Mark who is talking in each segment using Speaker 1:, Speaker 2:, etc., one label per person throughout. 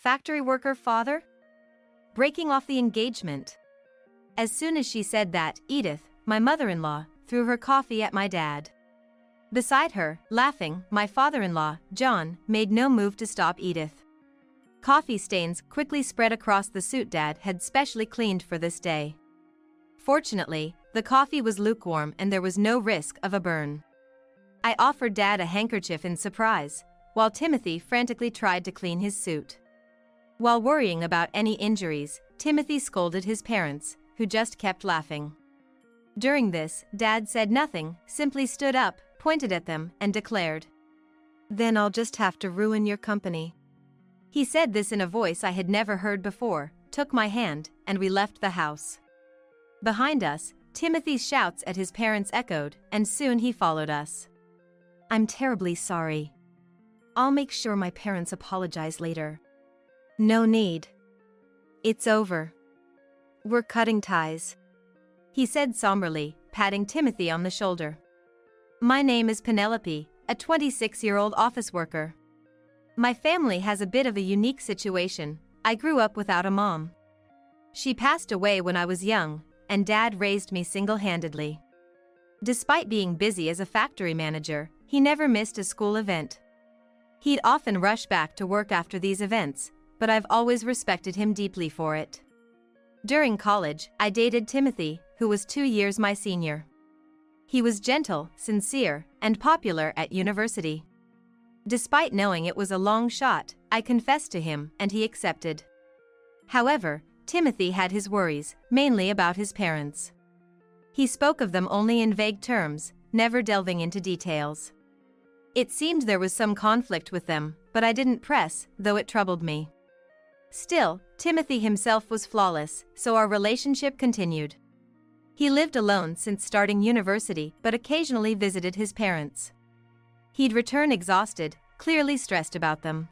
Speaker 1: Factory worker father? Breaking off the engagement. As soon as she said that, Edith, my mother-in-law, threw her coffee at my dad. Beside her, laughing, my father-in-law, John, made no move to stop Edith. Coffee stains quickly spread across the suit Dad had specially cleaned for this day. Fortunately, the coffee was lukewarm and there was no risk of a burn. I offered Dad a handkerchief in surprise, while Timothy frantically tried to clean his suit. While worrying about any injuries, Timothy scolded his parents, who just kept laughing. During this, Dad said nothing, simply stood up, pointed at them, and declared, "Then I'll just have to ruin your company." He said this in a voice I had never heard before, took my hand, and we left the house. Behind us, Timothy's shouts at his parents echoed, and soon he followed us. "I'm terribly sorry. I'll make sure my parents apologize later." "No need. It's over. We're cutting ties," he said somberly, patting Timothy on the shoulder. "My name is Penelope, a 26-year-old office worker. My family has a bit of a unique situation. I grew up without a mom. She passed away when I was young, and Dad raised me single-handedly. Despite being busy as a factory manager, he never missed a school event. He'd often rush back to work after these events, but I've always respected him deeply for it. During college, I dated Timothy, who was 2 years my senior. He was gentle, sincere, and popular at university. Despite knowing it was a long shot, I confessed to him, and he accepted. However, Timothy had his worries, mainly about his parents. He spoke of them only in vague terms, never delving into details. It seemed there was some conflict with them, but I didn't press, though it troubled me. Still, Timothy himself was flawless, so our relationship continued. He lived alone since starting university, but occasionally visited his parents. He'd return exhausted, clearly stressed about them.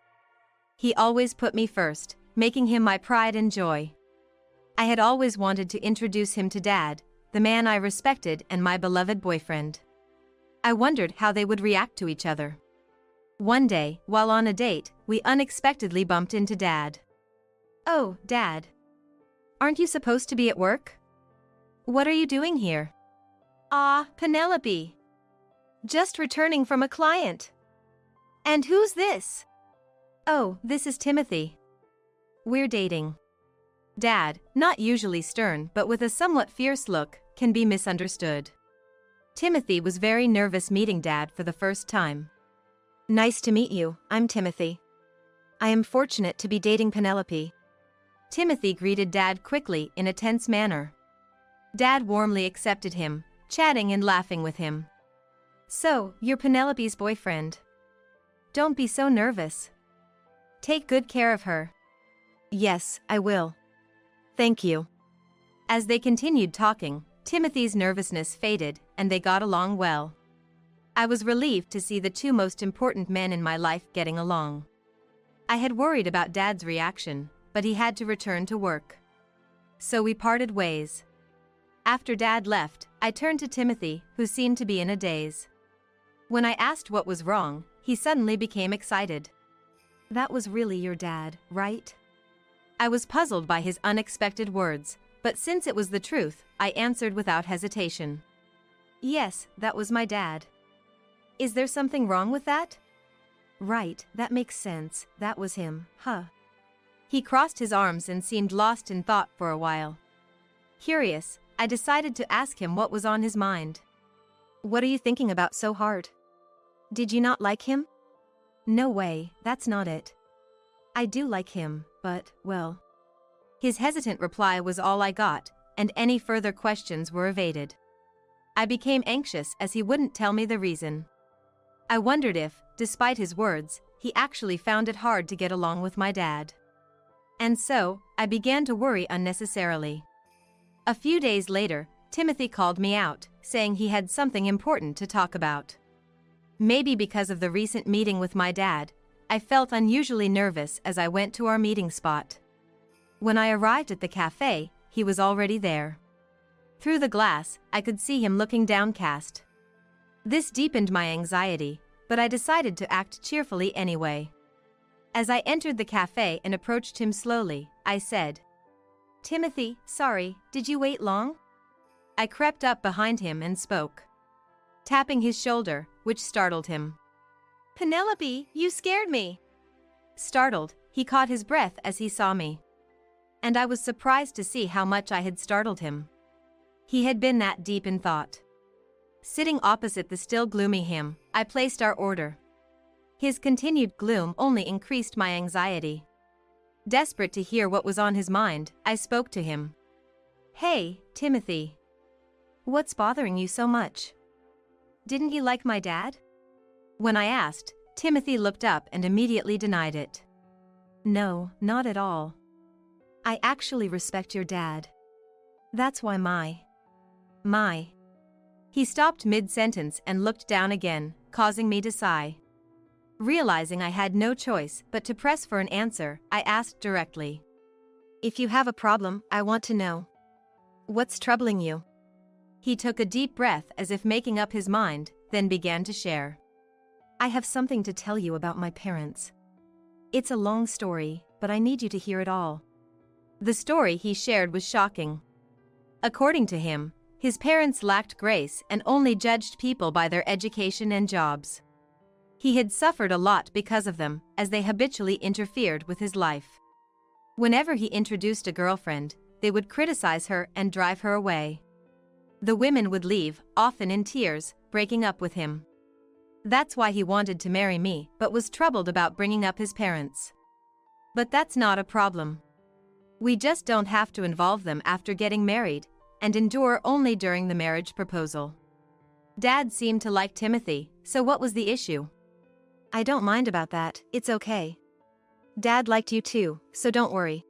Speaker 1: He always put me first, making him my pride and joy. I had always wanted to introduce him to Dad, the man I respected and my beloved boyfriend. I wondered how they would react to each other. One day, while on a date, we unexpectedly bumped into Dad. "Oh, Dad. Aren't you supposed to be at work? What are you doing here?" "Ah, Penelope. Just returning from a client." "And who's this?" "Oh, this is Timothy. We're dating." Dad, not usually stern but with a somewhat fierce look, can be misunderstood. Timothy was very nervous meeting Dad for the first time. "Nice to meet you, I'm Timothy. I am fortunate to be dating Penelope." Timothy greeted Dad quickly in a tense manner. Dad warmly accepted him, chatting and laughing with him. "So, you're Penelope's boyfriend. Don't be so nervous. Take good care of her." "Yes, I will. Thank you." As they continued talking, Timothy's nervousness faded, and they got along well. I was relieved to see the two most important men in my life getting along. I had worried about Dad's reaction, but he had to return to work. So we parted ways. After Dad left, I turned to Timothy, who seemed to be in a daze. When I asked what was wrong, he suddenly became excited. "That was really your dad, right?" I was puzzled by his unexpected words, but since it was the truth, I answered without hesitation. "Yes, that was my dad." "Is there something wrong with that?" "Right, that makes sense, that was him, huh?" He crossed his arms and seemed lost in thought for a while. Curious, I decided to ask him what was on his mind. "What are you thinking about so hard? Did you not like him?" "No way, that's not it. I do like him, but, well." His hesitant reply was all I got, and any further questions were evaded. I became anxious as he wouldn't tell me the reason. I wondered if, despite his words, he actually found it hard to get along with my dad. And so, I began to worry unnecessarily. A few days later, Timothy called me out, saying he had something important to talk about. Maybe because of the recent meeting with my dad, I felt unusually nervous as I went to our meeting spot. When I arrived at the cafe, he was already there. Through the glass, I could see him looking downcast. This deepened my anxiety, but I decided to act cheerfully anyway. As I entered the cafe and approached him slowly, I said, "Timothy, sorry, did you wait long?" I crept up behind him and spoke, tapping his shoulder, which startled him. "Penelope, you scared me." Startled, he caught his breath as he saw me. And I was surprised to see how much I had startled him. He had been that deep in thought. Sitting opposite the still gloomy him, I placed our order. His continued gloom only increased my anxiety. Desperate to hear what was on his mind, I spoke to him. "Hey, Timothy. What's bothering you so much? Didn't you like my dad?" When I asked, Timothy looked up and immediately denied it. "No, not at all. I actually respect your dad. That's why my. He stopped mid-sentence and looked down again, causing me to sigh. Realizing I had no choice but to press for an answer, I asked directly. "If you have a problem, I want to know. What's troubling you?" He took a deep breath as if making up his mind, then began to share. "I have something to tell you about my parents. It's a long story, but I need you to hear it all." The story he shared was shocking. According to him, his parents lacked grace and only judged people by their education and jobs. He had suffered a lot because of them, as they habitually interfered with his life. Whenever he introduced a girlfriend, they would criticize her and drive her away. The women would leave, often in tears, breaking up with him. That's why he wanted to marry me, but was troubled about bringing up his parents. But that's not a problem. We just don't have to involve them after getting married, and endure only during the marriage proposal. Dad seemed to like Timothy, so what was the issue? "I don't mind about that, it's okay. Dad liked you too, so don't worry."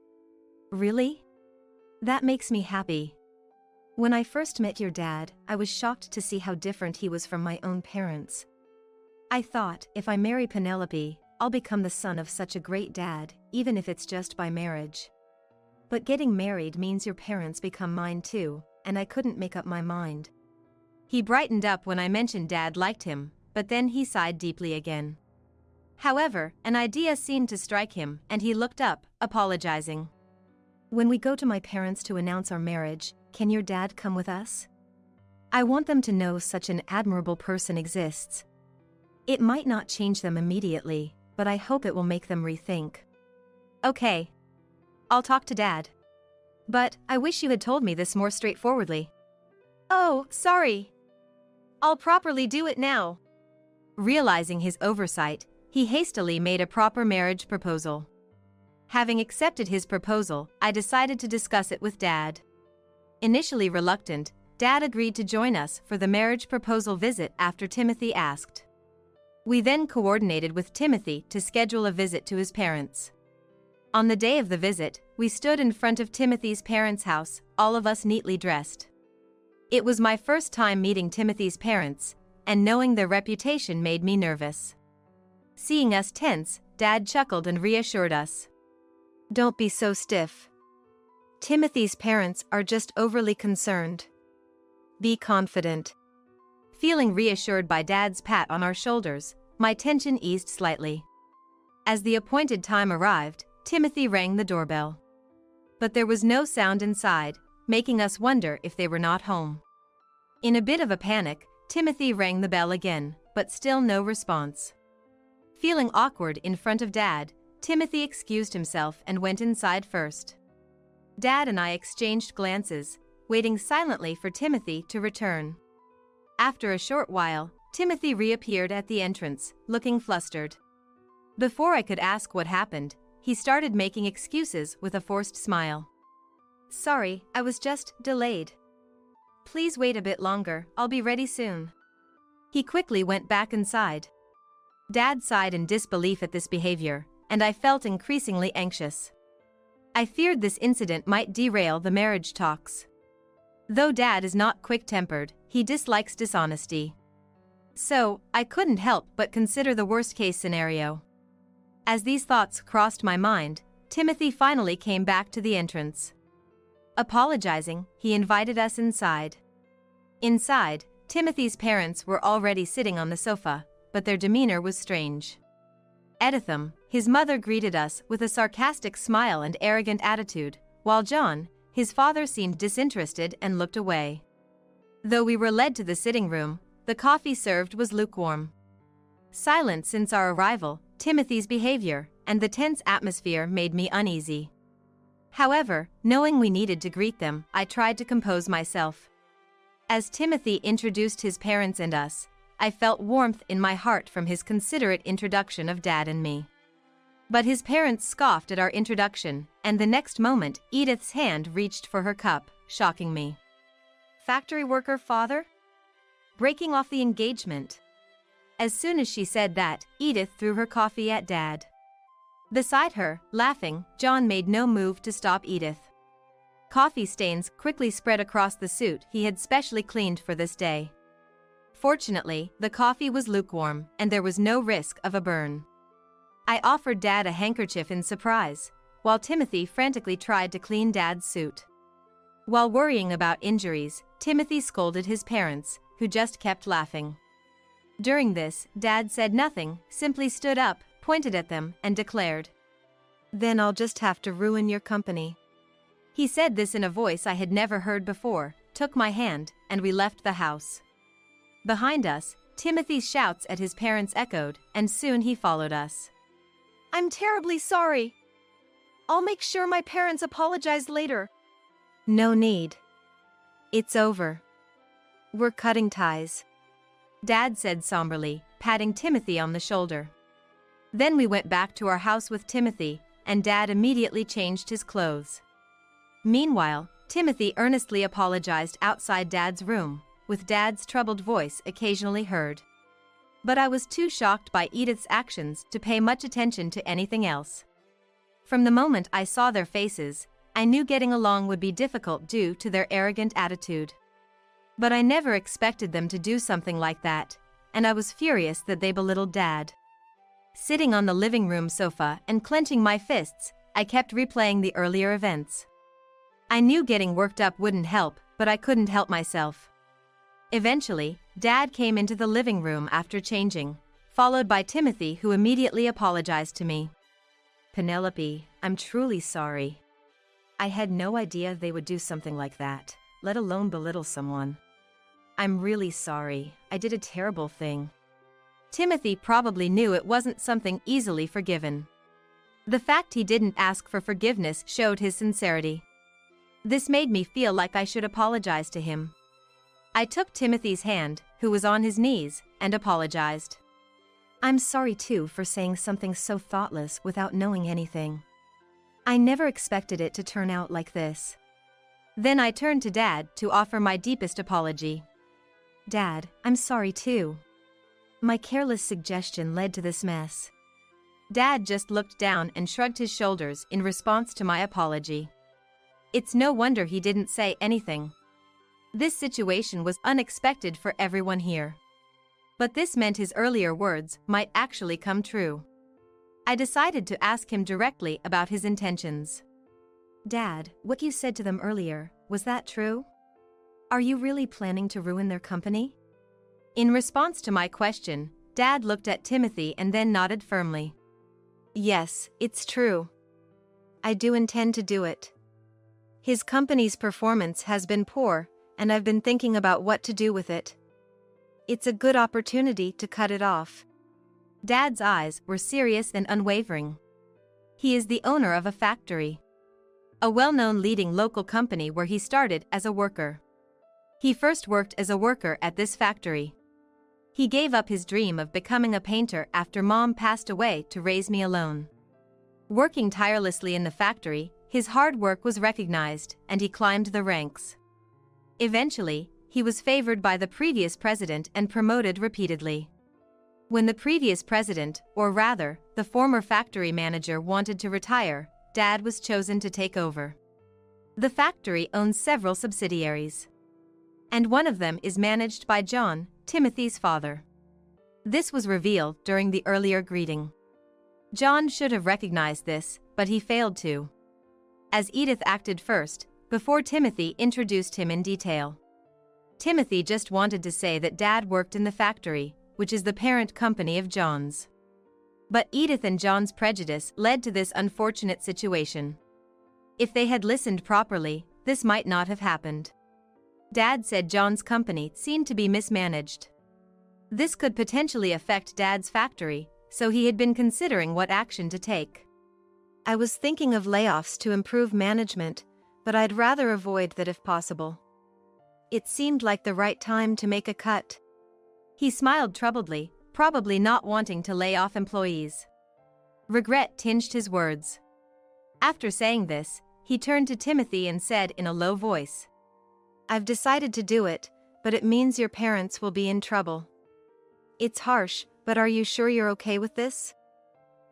Speaker 1: "Really? That makes me happy. When I first met your dad, I was shocked to see how different he was from my own parents. I thought, if I marry Penelope, I'll become the son of such a great dad, even if it's just by marriage. But getting married means your parents become mine too, and I couldn't make up my mind." He brightened up when I mentioned Dad liked him, but then he sighed deeply again. However, an idea seemed to strike him, and he looked up, apologizing. "When we go to my parents to announce our marriage, can your dad come with us? I want them to know such an admirable person exists. It might not change them immediately, but I hope it will make them rethink." "Okay. I'll talk to Dad. But I wish you had told me this more straightforwardly." "Oh, sorry. I'll properly do it now." Realizing his oversight, he hastily made a proper marriage proposal. Having accepted his proposal, I decided to discuss it with Dad. Initially reluctant, Dad agreed to join us for the marriage proposal visit after Timothy asked. We then coordinated with Timothy to schedule a visit to his parents. On the day of the visit, we stood in front of Timothy's parents' house, all of us neatly dressed. It was my first time meeting Timothy's parents, and knowing their reputation made me nervous. Seeing us tense, Dad chuckled and reassured us. "Don't be so stiff. Timothy's parents are just overly concerned. Be confident." Feeling reassured by Dad's pat on our shoulders, my tension eased slightly. As the appointed time arrived, Timothy rang the doorbell. But there was no sound inside, making us wonder if they were not home. In a bit of a panic, Timothy rang the bell again, but still no response. Feeling awkward in front of Dad, Timothy excused himself and went inside first. Dad and I exchanged glances, waiting silently for Timothy to return. After a short while, Timothy reappeared at the entrance, looking flustered. Before I could ask what happened, he started making excuses with a forced smile. "Sorry, I was just delayed. Please wait a bit longer, I'll be ready soon." He quickly went back inside. Dad sighed in disbelief at this behavior, and I felt increasingly anxious. I feared this incident might derail the marriage talks. Though Dad is not quick-tempered, he dislikes dishonesty. So, I couldn't help but consider the worst-case scenario. As these thoughts crossed my mind, Timothy finally came back to the entrance. Apologizing, he invited us inside. Inside, Timothy's parents were already sitting on the sofa, but their demeanor was strange. Editham, his mother greeted us with a sarcastic smile and arrogant attitude, while John, his father, seemed disinterested and looked away. Though we were led to the sitting room, the coffee served was lukewarm. Silent since our arrival, Timothy's behavior, and the tense atmosphere made me uneasy. However, knowing we needed to greet them, I tried to compose myself. As Timothy introduced his parents and us, I felt warmth in my heart from his considerate introduction of Dad and me. But his parents scoffed at our introduction, and the next moment Edith's hand reached for her cup, shocking me. Factory worker father? Breaking off the engagement. As soon as she said that, Edith threw her coffee at Dad. Beside her, laughing, John made no move to stop Edith. Coffee stains quickly spread across the suit he had specially cleaned for this day. Fortunately, the coffee was lukewarm, and there was no risk of a burn. I offered Dad a handkerchief in surprise, while Timothy frantically tried to clean Dad's suit. While worrying about injuries, Timothy scolded his parents, who just kept laughing. During this, Dad said nothing, simply stood up, pointed at them, and declared, "Then I'll just have to ruin your company." He said this in a voice I had never heard before, took my hand, and we left the house. Behind us, Timothy's shouts at his parents echoed, and soon he followed us. "I'm terribly sorry. I'll make sure my parents apologize later." "No need. It's over. We're cutting ties," Dad said somberly, patting Timothy on the shoulder. Then we went back to our house with Timothy, and Dad immediately changed his clothes. Meanwhile, Timothy earnestly apologized outside Dad's room, with Dad's troubled voice occasionally heard. But I was too shocked by Edith's actions to pay much attention to anything else. From the moment I saw their faces, I knew getting along would be difficult due to their arrogant attitude. But I never expected them to do something like that, and I was furious that they belittled Dad. Sitting on the living room sofa and clenching my fists, I kept replaying the earlier events. I knew getting worked up wouldn't help, but I couldn't help myself. Eventually, Dad came into the living room after changing, followed by Timothy, who immediately apologized to me. "Penelope, I'm truly sorry. I had no idea they would do something like that, let alone belittle someone. I'm really sorry, I did a terrible thing." Timothy probably knew it wasn't something easily forgiven. The fact he didn't ask for forgiveness showed his sincerity. This made me feel like I should apologize to him. I took Timothy's hand, who was on his knees, and apologized. "I'm sorry too for saying something so thoughtless without knowing anything. I never expected it to turn out like this." Then I turned to Dad to offer my deepest apology. "Dad, I'm sorry too. My careless suggestion led to this mess." Dad just looked down and shrugged his shoulders in response to my apology. It's no wonder he didn't say anything. This situation was unexpected for everyone here. But this meant his earlier words might actually come true. I decided to ask him directly about his intentions. "Dad, what you said to them earlier, was that true? Are you really planning to ruin their company?" In response to my question, Dad looked at Timothy and then nodded firmly. "Yes, it's true. I do intend to do it. His company's performance has been poor, and I've been thinking about what to do with it. It's a good opportunity to cut it off." Dad's eyes were serious and unwavering. He is the owner of a factory, a well-known leading local company where he started as a worker. He first worked as a worker at this factory. He gave up his dream of becoming a painter after Mom passed away to raise me alone. Working tirelessly in the factory, his hard work was recognized, and he climbed the ranks. Eventually, he was favored by the previous president and promoted repeatedly. When the previous president, or rather, the former factory manager, wanted to retire, Dad was chosen to take over. The factory owns several subsidiaries, and one of them is managed by John, Timothy's father. This was revealed during the earlier greeting. John should have recognized this, but he failed to, as Edith acted first, before Timothy introduced him in detail. Timothy just wanted to say that Dad worked in the factory, which is the parent company of John's. But Edith and John's prejudice led to this unfortunate situation. If they had listened properly, this might not have happened. Dad said John's company seemed to be mismanaged. This could potentially affect Dad's factory, so he had been considering what action to take. I was thinking of layoffs to improve management, but I'd rather avoid that if possible. It seemed like the right time to make a cut. He smiled troubledly, probably not wanting to lay off employees. Regret tinged his words. After saying this, he turned to Timothy and said in a low voice, "I've decided to do it, but it means your parents will be in trouble. It's harsh, but are you sure you're okay with this?"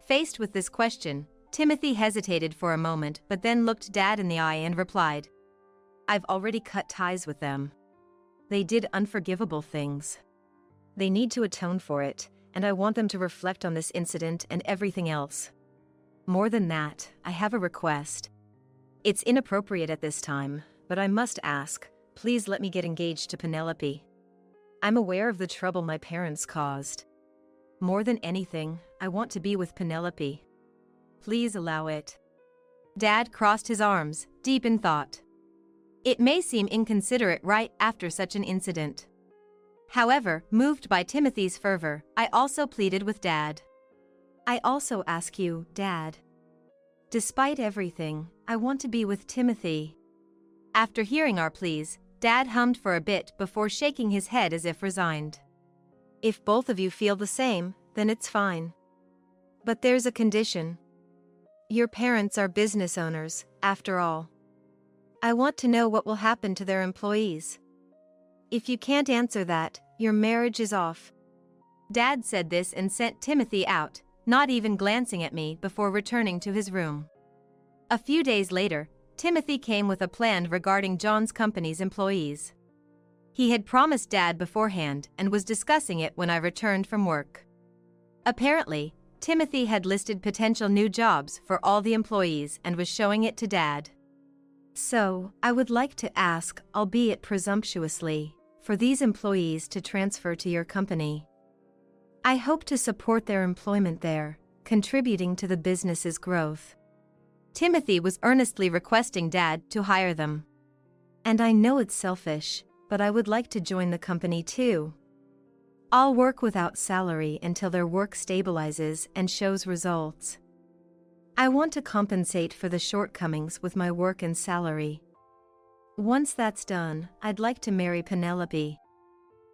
Speaker 1: Faced with this question, Timothy hesitated for a moment but then looked Dad in the eye and replied, "I've already cut ties with them. They did unforgivable things. They need to atone for it, and I want them to reflect on this incident and everything else. More than that, I have a request. It's inappropriate at this time, but I must ask, please let me get engaged to Penelope. I'm aware of the trouble my parents caused. More than anything, I want to be with Penelope. Please allow it." Dad crossed his arms, deep in thought. It may seem inconsiderate right after such an incident. However, moved by Timothy's fervor, I also pleaded with Dad. "I also ask you, Dad. Despite everything, I want to be with Timothy." After hearing our pleas, Dad hummed for a bit before shaking his head as if resigned. "If both of you feel the same, then it's fine. But there's a condition. Your parents are business owners, after all. I want to know what will happen to their employees. If you can't answer that, your marriage is off." Dad said this and sent Timothy out, not even glancing at me before returning to his room. A few days later, Timothy came with a plan regarding John's company's employees. He had promised Dad beforehand and was discussing it when I returned from work. Apparently, Timothy had listed potential new jobs for all the employees and was showing it to Dad. "So, I would like to ask, albeit presumptuously, for these employees to transfer to your company. I hope to support their employment there, contributing to the business's growth." Timothy was earnestly requesting Dad to hire them. "And I know it's selfish, but I would like to join the company too. I'll work without salary until their work stabilizes and shows results. I want to compensate for the shortcomings with my work and salary. Once that's done, I'd like to marry Penelope."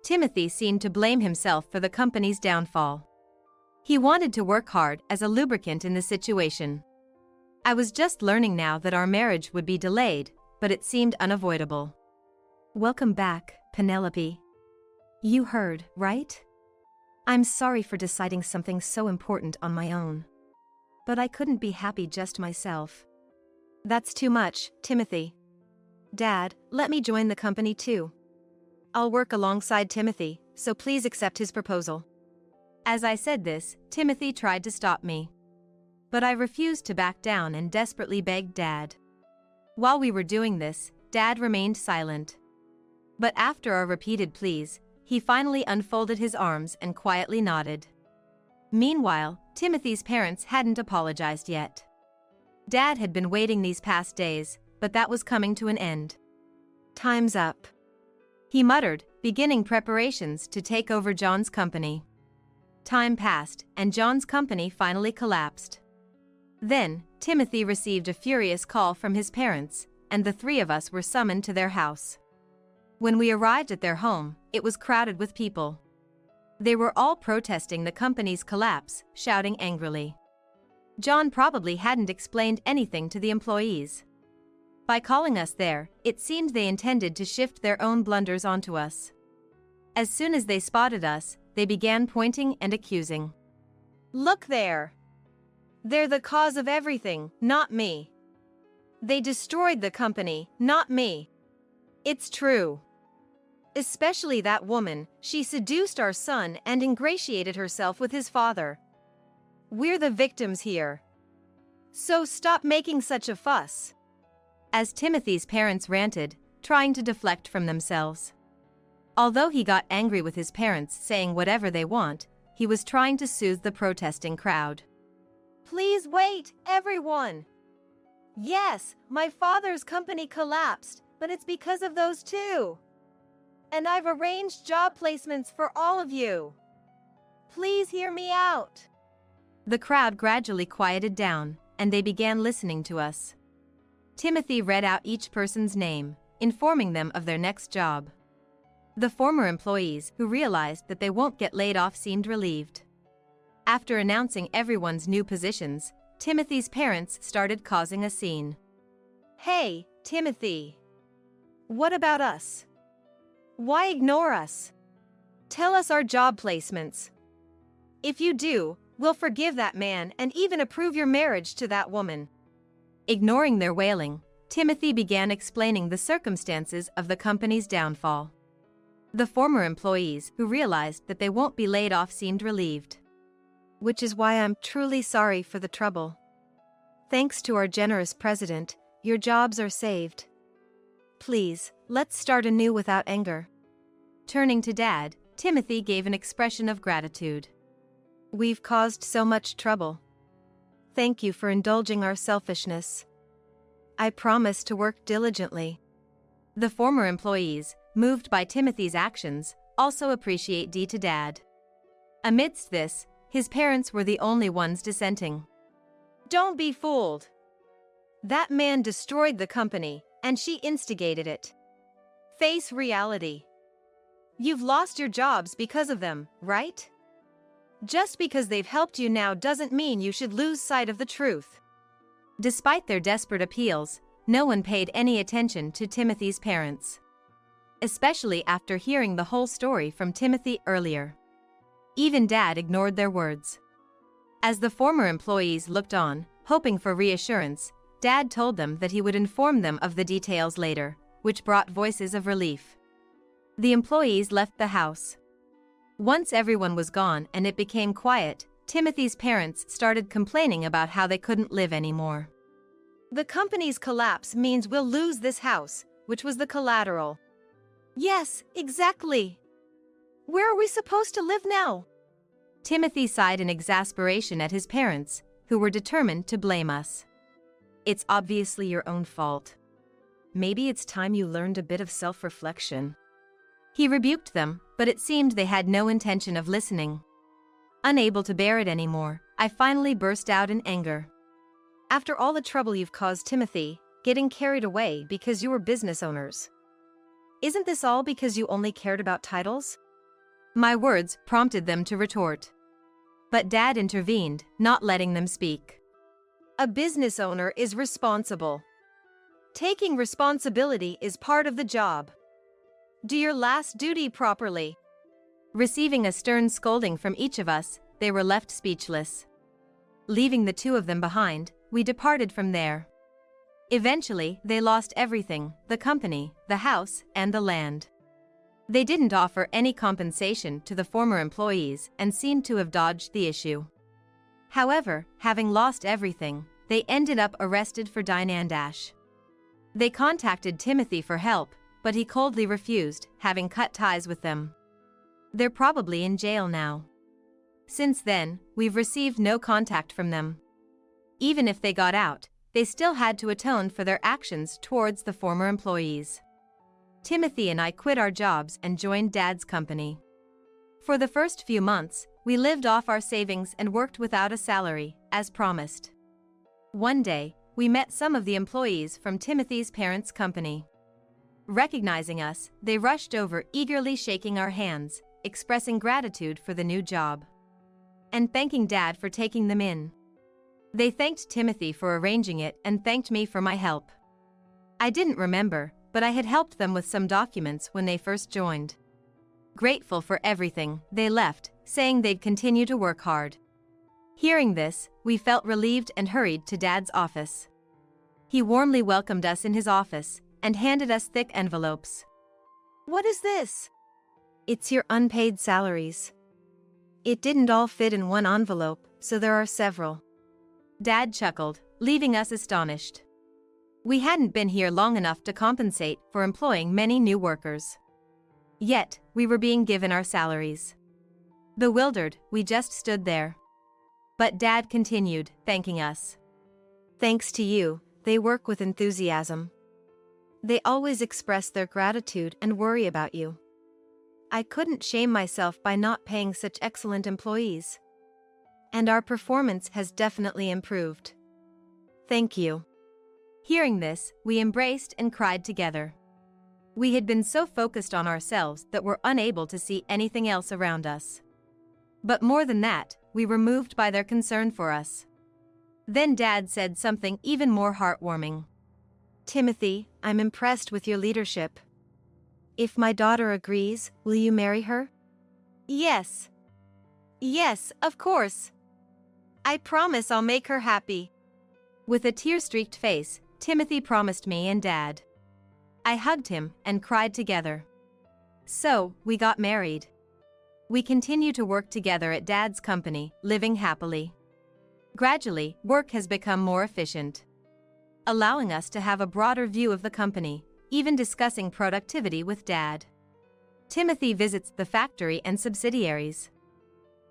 Speaker 1: Timothy seemed to blame himself for the company's downfall. He wanted to work hard as a lubricant in the situation. I was just learning now that our marriage would be delayed, but it seemed unavoidable. "Welcome back, Penelope. You heard, right? I'm sorry for deciding something so important on my own. But I couldn't be happy just myself." "That's too much, Timothy. Dad, let me join the company too. I'll work alongside Timothy, so please accept his proposal." As I said this, Timothy tried to stop me. But I refused to back down and desperately begged Dad. While we were doing this, Dad remained silent. But after our repeated pleas, he finally unfolded his arms and quietly nodded. Meanwhile, Timothy's parents hadn't apologized yet. Dad had been waiting these past days, but that was coming to an end. "Time's up," he muttered, beginning preparations to take over John's company. Time passed, and John's company finally collapsed. Then, Timothy received a furious call from his parents, and the three of us were summoned to their house. When we arrived at their home, it was crowded with people. They were all protesting the company's collapse, shouting angrily. John probably hadn't explained anything to the employees. By calling us there, it seemed they intended to shift their own blunders onto us. As soon as they spotted us, they began pointing and accusing. "Look there! They're the cause of everything, not me. They destroyed the company, not me. It's true. Especially that woman, she seduced our son and ingratiated herself with his father. We're the victims here. So stop making such a fuss." As Timothy's parents ranted, trying to deflect from themselves. Although he got angry with his parents saying whatever they want, he was trying to soothe the protesting crowd.
Speaker 2: Please wait, everyone. Yes, my father's company collapsed, but it's because of those two. And I've arranged job placements for all of you. Please hear me out.
Speaker 1: The crowd gradually quieted down, and they began listening to us. Timothy read out each person's name, informing them of their next job. The former employees, who realized that they won't get laid off, seemed relieved. After announcing everyone's new positions, Timothy's parents started causing a scene.
Speaker 2: Hey, Timothy. What about us? Why ignore us? Tell us our job placements. If you do, we'll forgive that man and even approve your marriage to that woman.
Speaker 1: Ignoring their wailing, Timothy began explaining the circumstances of the company's downfall. The former employees, who realized that they won't be laid off, seemed relieved.
Speaker 2: Which is why I'm truly sorry for the trouble. Thanks to our generous president, your jobs are saved. Please, let's start anew without anger.
Speaker 1: Turning to Dad, Timothy gave an expression of gratitude.
Speaker 2: We've caused so much trouble. Thank you for indulging our selfishness. I promise to work diligently.
Speaker 1: The former employees, moved by Timothy's actions, also appreciate to Dad. Amidst this, his parents were the only ones dissenting.
Speaker 2: Don't be fooled. That man destroyed the company, and she instigated it. Face reality. You've lost your jobs because of them, right? Just because they've helped you now doesn't mean you should lose sight of the truth.
Speaker 1: Despite their desperate appeals, no one paid any attention to Timothy's parents. Especially after hearing the whole story from Timothy earlier. Even Dad ignored their words. As the former employees looked on, hoping for reassurance, Dad told them that he would inform them of the details later, which brought voices of relief. The employees left the house. Once everyone was gone and it became quiet, Timothy's parents started complaining about how they couldn't live anymore.
Speaker 2: The company's collapse means we'll lose this house, which was the collateral. Yes, exactly. Where are we supposed to live now?
Speaker 1: Timothy sighed in exasperation at his parents, who were determined to blame us.
Speaker 2: It's obviously your own fault. Maybe it's time you learned a bit of self-reflection.
Speaker 1: He rebuked them, but it seemed they had no intention of listening. Unable to bear it anymore, I finally burst out in anger.
Speaker 2: After all the trouble you've caused Timothy, getting carried away because you were business owners. Isn't this all because you only cared about titles?
Speaker 1: My words prompted them to retort. But Dad intervened, not letting them speak.
Speaker 2: A business owner is responsible. Taking responsibility is part of the job. Do your last duty properly.
Speaker 1: Receiving a stern scolding from each of us, they were left speechless. Leaving the two of them behind, we departed from there. Eventually, they lost everything: the company, the house, and the land. They didn't offer any compensation to the former employees and seemed to have dodged the issue. However, having lost everything, they ended up arrested for Dash. They contacted Timothy for help, but he coldly refused, having cut ties with them. They're probably in jail now. Since then, we've received no contact from them. Even if they got out, they still had to atone for their actions towards the former employees. Timothy and I quit our jobs and joined Dad's company. For the first few months, we lived off our savings and worked without a salary, as promised. One day, we met some of the employees from Timothy's parents' company. Recognizing us, they rushed over, eagerly shaking our hands, expressing gratitude for the new job. And thanking Dad for taking them in. They thanked Timothy for arranging it and thanked me for my help. I didn't remember, but I had helped them with some documents when they first joined. Grateful for everything, they left, saying they'd continue to work hard. Hearing this, we felt relieved and hurried to Dad's office. He warmly welcomed us in his office and handed us thick envelopes.
Speaker 2: What is this? It's your unpaid salaries. It didn't all fit in one envelope, so there are several.
Speaker 1: Dad chuckled, leaving us astonished. We hadn't been here long enough to compensate for employing many new workers. Yet, we were being given our salaries. Bewildered, we just stood there. But Dad continued, thanking us.
Speaker 2: Thanks to you, they work with enthusiasm. They always express their gratitude and worry about you. I couldn't shame myself by not paying such excellent employees. And our performance has definitely improved. Thank you.
Speaker 1: Hearing this, we embraced and cried together. We had been so focused on ourselves that we're unable to see anything else around us. But more than that, we were moved by their concern for us. Then Dad said something even more heartwarming.
Speaker 2: Timothy, I'm impressed with your leadership. If my daughter agrees, will you marry her?
Speaker 1: Yes. Yes, of course. I promise I'll make her happy. With a tear-streaked face, Timothy promised me and Dad. I hugged him and cried together. So, we got married. We continue to work together at Dad's company, living happily. Gradually, work has become more efficient, allowing us to have a broader view of the company, even discussing productivity with Dad. Timothy visits the factory and subsidiaries,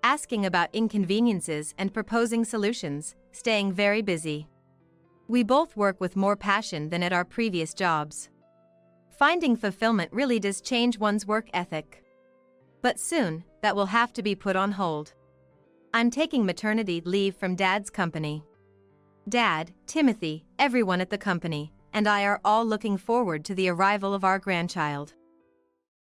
Speaker 1: asking about inconveniences and proposing solutions, staying very busy. We both work with more passion than at our previous jobs. Finding fulfillment really does change one's work ethic. But soon, that will have to be put on hold. I'm taking maternity leave from Dad's company. Dad, Timothy, everyone at the company, and I are all looking forward to the arrival of our grandchild.